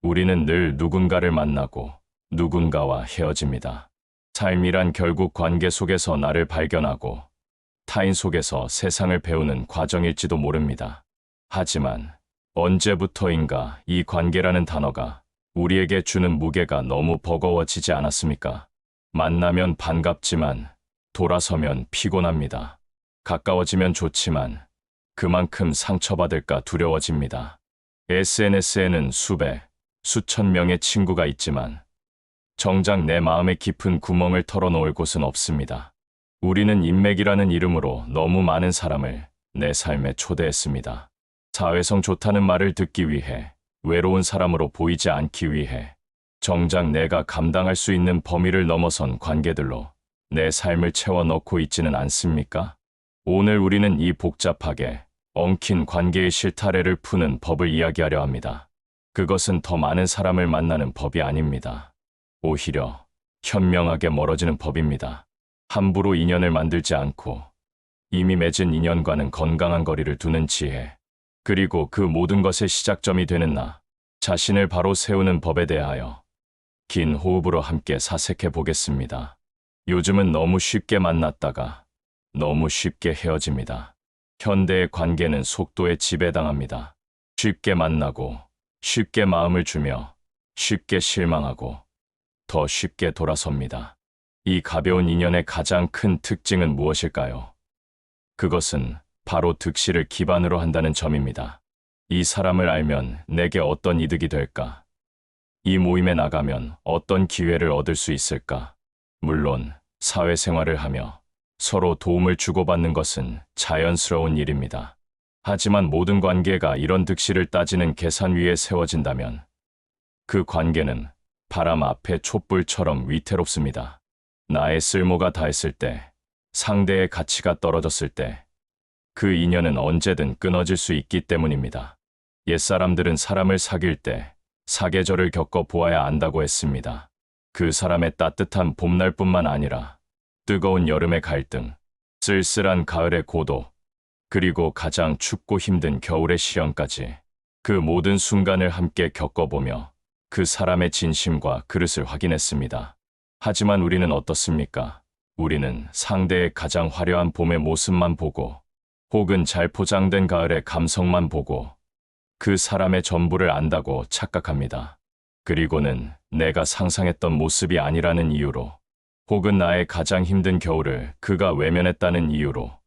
우리는 늘 누군가를 만나고 누군가와 헤어집니다. 삶이란 결국 관계 속에서 나를 발견하고 타인 속에서 세상을 배우는 과정일지도 모릅니다. 하지만 언제부터인가 이 관계라는 단어가 우리에게 주는 무게가 너무 버거워지지 않았습니까? 만나면 반갑지만 돌아서면 피곤합니다. 가까워지면 좋지만 그만큼 상처받을까 두려워집니다. SNS에는 수백, 수천 명의 친구가 있지만 정작 내 마음의 깊은 구멍을 털어놓을 곳은 없습니다. 우리는 인맥이라는 이름으로 너무 많은 사람을 내 삶에 초대했습니다. 사회성 좋다는 말을 듣기 위해, 외로운 사람으로 보이지 않기 위해, 정작 내가 감당할 수 있는 범위를 넘어선 관계들로 내 삶을 채워 넣고 있지는 않습니까? 오늘 우리는 이 복잡하게 엉킨 관계의 실타래를 푸는 법을 이야기하려 합니다. 그것은 더 많은 사람을 만나는 법이 아닙니다. 오히려 현명하게 멀어지는 법입니다. 함부로 인연을 만들지 않고 이미 맺은 인연과는 건강한 거리를 두는 지혜, 그리고 그 모든 것의 시작점이 되는 나 자신을 바로 세우는 법에 대하여 긴 호흡으로 함께 사색해 보겠습니다. 요즘은 너무 쉽게 만났다가 너무 쉽게 헤어집니다. 현대의 관계는 속도에 지배당합니다. 쉽게 만나고 쉽게 마음을 주며 쉽게 실망하고 더 쉽게 돌아섭니다. 이 가벼운 인연의 가장 큰 특징은 무엇일까요? 그것은 바로 득실을 기반으로 한다는 점입니다. 이 사람을 알면 내게 어떤 이득이 될까? 이 모임에 나가면 어떤 기회를 얻을 수 있을까? 물론 사회생활을 하며 서로 도움을 주고받는 것은 자연스러운 일입니다. 하지만 모든 관계가 이런 득실을 따지는 계산 위에 세워진다면 그 관계는 바람 앞에 촛불처럼 위태롭습니다. 나의 쓸모가 다했을 때, 상대의 가치가 떨어졌을 때, 그 인연은 언제든 끊어질 수 있기 때문입니다. 옛사람들은 사람을 사귈 때 사계절을 겪어보아야 안다고 했습니다. 그 사람의 따뜻한 봄날뿐만 아니라 뜨거운 여름의 갈등, 쓸쓸한 가을의 고독, 그리고 가장 춥고 힘든 겨울의 시련까지 그 모든 순간을 함께 겪어보며 그 사람의 진심과 그릇을 확인했습니다. 하지만 우리는 어떻습니까? 우리는 상대의 가장 화려한 봄의 모습만 보고 혹은 잘 포장된 가을의 감성만 보고 그 사람의 전부를 안다고 착각합니다. 그리고는 내가 상상했던 모습이 아니라는 이유로 혹은 나의 가장 힘든 겨울을 그가 외면했다는 이유로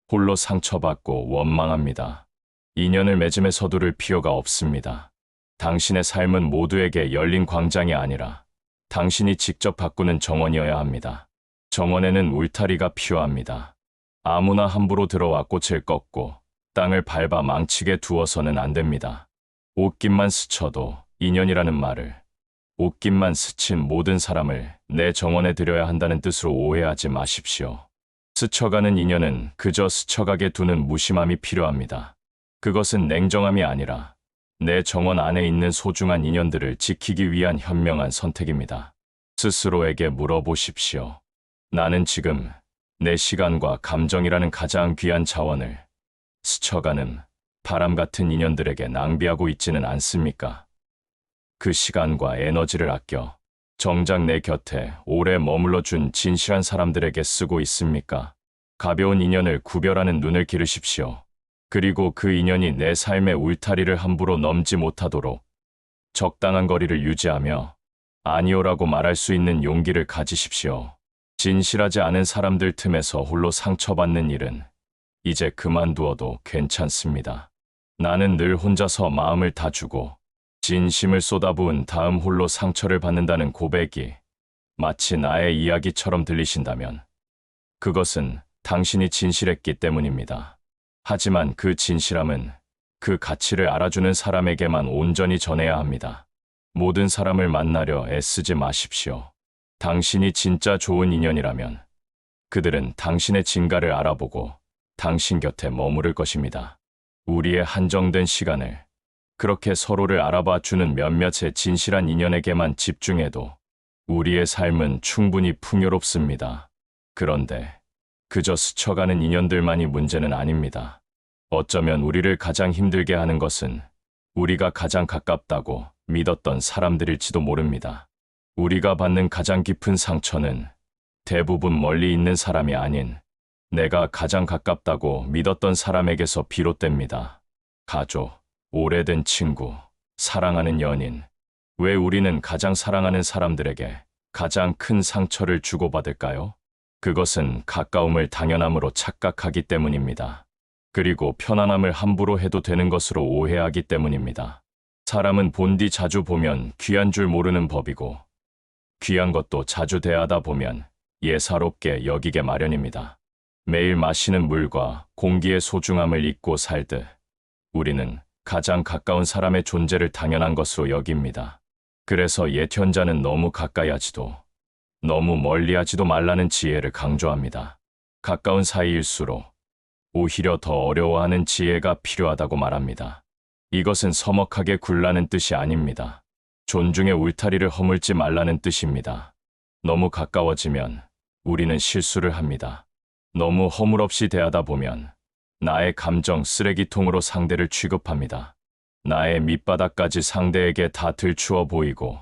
홀로 상처받고 원망합니다. 인연을 맺음에 서두를 필요가 없습니다. 당신의 삶은 모두에게 열린 광장이 아니라 당신이 직접 바꾸는 정원이어야 합니다. 정원에는 울타리가 필요합니다. 아무나 함부로 들어와 꽃을 꺾고 땅을 밟아 망치게 두어서는 안 됩니다. 옷깃만 스쳐도 인연이라는 말을, 옷깃만 스친 모든 사람을 내 정원에 들여야 한다는 뜻으로 오해하지 마십시오. 스쳐가는 인연은 그저 스쳐가게 두는 무심함이 필요합니다. 그것은 냉정함이 아니라 내 정원 안에 있는 소중한 인연들을 지키기 위한 현명한 선택입니다. 스스로에게 물어보십시오. 나는 지금 내 시간과 감정이라는 가장 귀한 자원을 스쳐가는 바람 같은 인연들에게 낭비하고 있지는 않습니까? 그 시간과 에너지를 아껴 정작 내 곁에 오래 머물러 준 진실한 사람들에게 쓰고 있습니까? 가벼운 인연을 구별하는 눈을 기르십시오. 그리고 그 인연이 내 삶의 울타리를 함부로 넘지 못하도록 적당한 거리를 유지하며 아니오라고 말할 수 있는 용기를 가지십시오. 진실하지 않은 사람들 틈에서 홀로 상처받는 일은 이제 그만두어도 괜찮습니다. 나는 늘 혼자서 마음을 다 주고 진심을 쏟아부은 다음 홀로 상처를 받는다는 고백이 마치 나의 이야기처럼 들리신다면 그것은 당신이 진실했기 때문입니다. 하지만 그 진실함은 그 가치를 알아주는 사람에게만 온전히 전해야 합니다. 모든 사람을 만나려 애쓰지 마십시오. 당신이 진짜 좋은 인연이라면 그들은 당신의 진가를 알아보고 당신 곁에 머무를 것입니다. 우리의 한정된 시간을 그렇게 서로를 알아봐 주는 몇몇의 진실한 인연에게만 집중해도 우리의 삶은 충분히 풍요롭습니다. 그런데 그저 스쳐가는 인연들만이 문제는 아닙니다. 어쩌면 우리를 가장 힘들게 하는 것은 우리가 가장 가깝다고 믿었던 사람들일지도 모릅니다. 우리가 받는 가장 깊은 상처는 대부분 멀리 있는 사람이 아닌 내가 가장 가깝다고 믿었던 사람에게서 비롯됩니다. 가족, 오래된 친구, 사랑하는 연인. 왜 우리는 가장 사랑하는 사람들에게 가장 큰 상처를 주고받을까요? 그것은 가까움을 당연함으로 착각하기 때문입니다. 그리고 편안함을 함부로 해도 되는 것으로 오해하기 때문입니다. 사람은 본디 자주 보면 귀한 줄 모르는 법이고, 귀한 것도 자주 대하다 보면 예사롭게 여기게 마련입니다. 매일 마시는 물과 공기의 소중함을 잊고 살듯 우리는 가장 가까운 사람의 존재를 당연한 것으로 여깁니다. 그래서 옛 현자는 너무 가까이 하지도 너무 멀리 하지도 말라는 지혜를 강조합니다. 가까운 사이일수록 오히려 더 어려워하는 지혜가 필요하다고 말합니다. 이것은 서먹하게 굴라는 뜻이 아닙니다. 존중의 울타리를 허물지 말라는 뜻입니다. 너무 가까워지면 우리는 실수를 합니다. 너무 허물없이 대하다 보면 나의 감정 쓰레기통으로 상대를 취급합니다. 나의 밑바닥까지 상대에게 다 들추어 보이고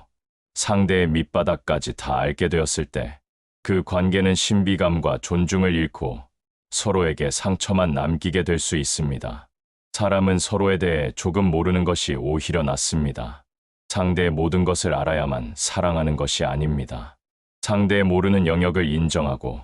상대의 밑바닥까지 다 알게 되었을 때 그 관계는 신비감과 존중을 잃고 서로에게 상처만 남기게 될 수 있습니다. 사람은 서로에 대해 조금 모르는 것이 오히려 낫습니다. 상대의 모든 것을 알아야만 사랑하는 것이 아닙니다. 상대의 모르는 영역을 인정하고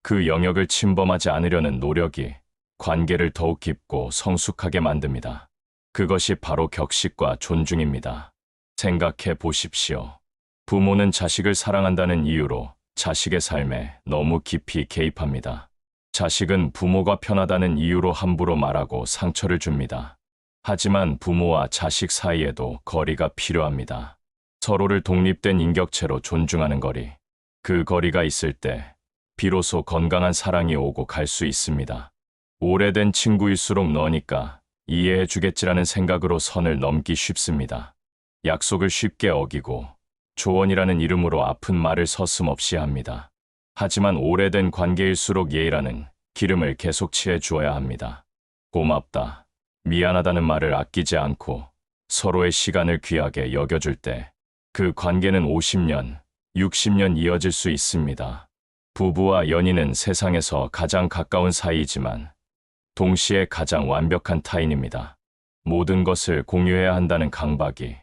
그 영역을 침범하지 않으려는 노력이 관계를 더욱 깊고 성숙하게 만듭니다. 그것이 바로 격식과 존중입니다. 생각해 보십시오. 부모는 자식을 사랑한다는 이유로 자식의 삶에 너무 깊이 개입합니다. 자식은 부모가 편하다는 이유로 함부로 말하고 상처를 줍니다. 하지만 부모와 자식 사이에도 거리가 필요합니다. 서로를 독립된 인격체로 존중하는 거리. 그 거리가 있을 때 비로소 건강한 사랑이 오고 갈 수 있습니다. 오래된 친구일수록 너니까 이해해 주겠지라는 생각으로 선을 넘기 쉽습니다. 약속을 쉽게 어기고 조언이라는 이름으로 아픈 말을 서슴없이 합니다. 하지만 오래된 관계일수록 예의라는 기름을 계속 취해 주어야 합니다. 고맙다, 미안하다는 말을 아끼지 않고 서로의 시간을 귀하게 여겨줄 때 그 관계는 50년, 60년 이어질 수 있습니다. 부부와 연인은 세상에서 가장 가까운 사이이지만 동시에 가장 완벽한 타인입니다. 모든 것을 공유해야 한다는 강박이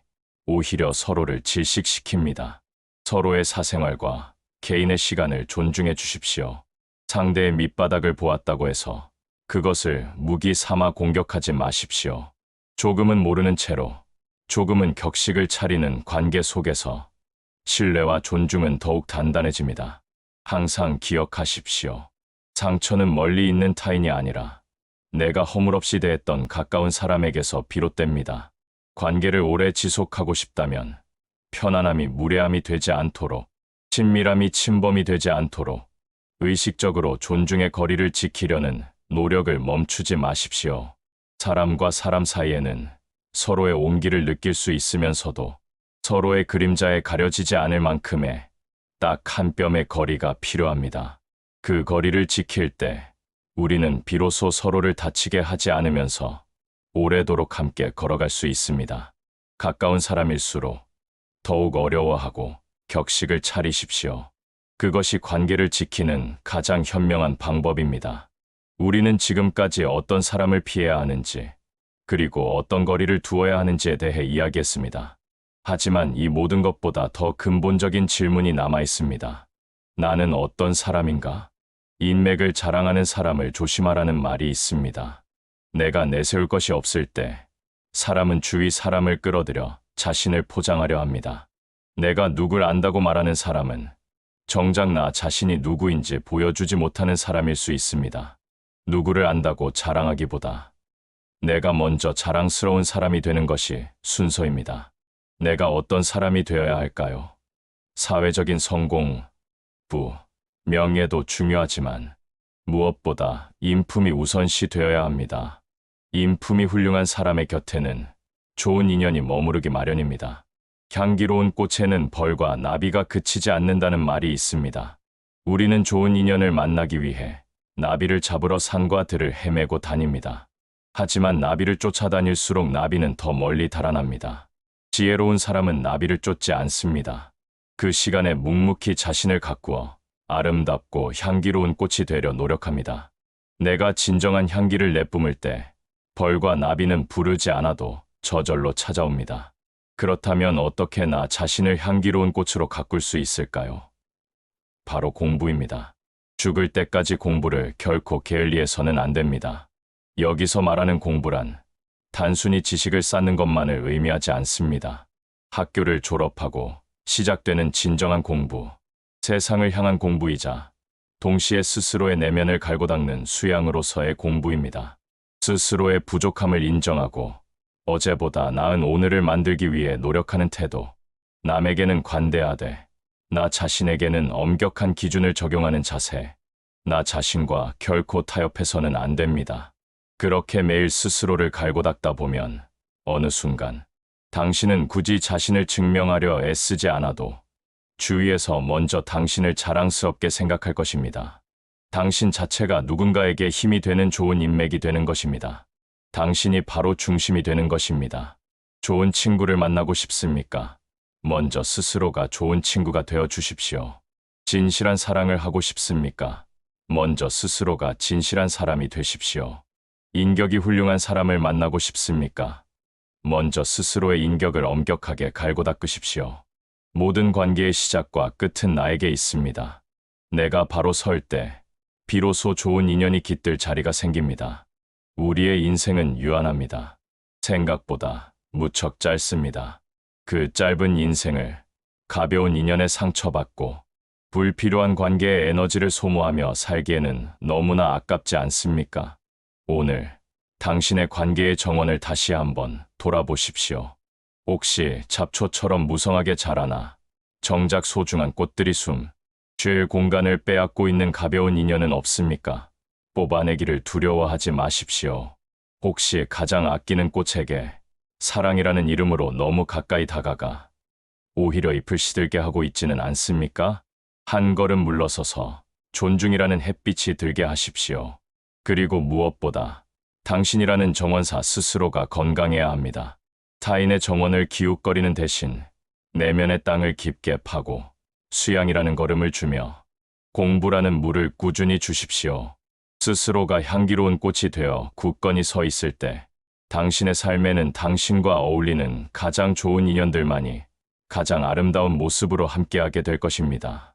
오히려 서로를 질식시킵니다. 서로의 사생활과 개인의 시간을 존중해 주십시오. 상대의 밑바닥을 보았다고 해서 그것을 무기 삼아 공격하지 마십시오. 조금은 모르는 채로 조금은 격식을 차리는 관계 속에서 신뢰와 존중은 더욱 단단해집니다. 항상 기억하십시오. 상처는 멀리 있는 타인이 아니라 내가 허물없이 대했던 가까운 사람에게서 비롯됩니다. 관계를 오래 지속하고 싶다면 편안함이 무례함이 되지 않도록, 친밀함이 침범이 되지 않도록 의식적으로 존중의 거리를 지키려는 노력을 멈추지 마십시오. 사람과 사람 사이에는 서로의 온기를 느낄 수 있으면서도 서로의 그림자에 가려지지 않을 만큼의 딱 한 뼘의 거리가 필요합니다. 그 거리를 지킬 때 우리는 비로소 서로를 다치게 하지 않으면서 오래도록 함께 걸어갈 수 있습니다. 가까운 사람일수록 더욱 어려워하고 격식을 차리십시오. 그것이 관계를 지키는 가장 현명한 방법입니다. 우리는 지금까지 어떤 사람을 피해야 하는지, 그리고 어떤 거리를 두어야 하는지에 대해 이야기했습니다. 하지만 이 모든 것보다 더 근본적인 질문이 남아 있습니다. 나는 어떤 사람인가? 인맥을 자랑하는 사람을 조심하라는 말이 있습니다. 내가 내세울 것이 없을 때 사람은 주위 사람을 끌어들여 자신을 포장하려 합니다. 내가 누굴 안다고 말하는 사람은 정작 나 자신이 누구인지 보여주지 못하는 사람일 수 있습니다. 누구를 안다고 자랑하기보다 내가 먼저 자랑스러운 사람이 되는 것이 순서입니다. 내가 어떤 사람이 되어야 할까요? 사회적인 성공, 명예도 중요하지만 무엇보다 인품이 우선시 되어야 합니다. 인품이 훌륭한 사람의 곁에는 좋은 인연이 머무르기 마련입니다. 향기로운 꽃에는 벌과 나비가 그치지 않는다는 말이 있습니다. 우리는 좋은 인연을 만나기 위해 나비를 잡으러 산과 들을 헤매고 다닙니다. 하지만 나비를 쫓아다닐수록 나비는 더 멀리 달아납니다. 지혜로운 사람은 나비를 쫓지 않습니다. 그 시간에 묵묵히 자신을 가꾸어 아름답고 향기로운 꽃이 되려 노력합니다. 내가 진정한 향기를 내뿜을 때 벌과 나비는 부르지 않아도 저절로 찾아옵니다. 그렇다면 어떻게 나 자신을 향기로운 꽃으로 가꿀 수 있을까요? 바로 공부입니다. 죽을 때까지 공부를 결코 게을리해서는 안 됩니다. 여기서 말하는 공부란 단순히 지식을 쌓는 것만을 의미하지 않습니다. 학교를 졸업하고 시작되는 진정한 공부, 세상을 향한 공부이자 동시에 스스로의 내면을 갈고 닦는 수양으로서의 공부입니다. 스스로의 부족함을 인정하고 어제보다 나은 오늘을 만들기 위해 노력하는 태도, 남에게는 관대하되 나 자신에게는 엄격한 기준을 적용하는 자세, 나 자신과 결코 타협해서는 안 됩니다. 그렇게 매일 스스로를 갈고 닦다 보면 어느 순간 당신은 굳이 자신을 증명하려 애쓰지 않아도 주위에서 먼저 당신을 자랑스럽게 생각할 것입니다. 당신 자체가 누군가에게 힘이 되는 좋은 인맥이 되는 것입니다. 당신이 바로 중심이 되는 것입니다. 좋은 친구를 만나고 싶습니까? 먼저 스스로가 좋은 친구가 되어 주십시오. 진실한 사랑을 하고 싶습니까? 먼저 스스로가 진실한 사람이 되십시오. 인격이 훌륭한 사람을 만나고 싶습니까? 먼저 스스로의 인격을 엄격하게 갈고 닦으십시오. 모든 관계의 시작과 끝은 나에게 있습니다. 내가 바로 설 때 비로소 좋은 인연이 깃들 자리가 생깁니다. 우리의 인생은 유한합니다. 생각보다 무척 짧습니다. 그 짧은 인생을 가벼운 인연에 상처받고 불필요한 관계에 에너지를 소모하며 살기에는 너무나 아깝지 않습니까? 오늘 당신의 관계의 정원을 다시 한번 돌아보십시오. 혹시 잡초처럼 무성하게 자라나 정작 소중한 꽃들이 쉴 공간을 빼앗고 있는 가벼운 인연은 없습니까? 뽑아내기를 두려워하지 마십시오. 혹시 가장 아끼는 꽃에게 사랑이라는 이름으로 너무 가까이 다가가 오히려 잎을 시들게 하고 있지는 않습니까? 한 걸음 물러서서 존중이라는 햇빛이 들게 하십시오. 그리고 무엇보다 당신이라는 정원사 스스로가 건강해야 합니다. 타인의 정원을 기웃거리는 대신 내면의 땅을 깊게 파고 수양이라는 걸음을 주며 공부라는 물을 꾸준히 주십시오. 스스로가 향기로운 꽃이 되어 굳건히 서 있을 때 당신의 삶에는 당신과 어울리는 가장 좋은 인연들만이 가장 아름다운 모습으로 함께하게 될 것입니다.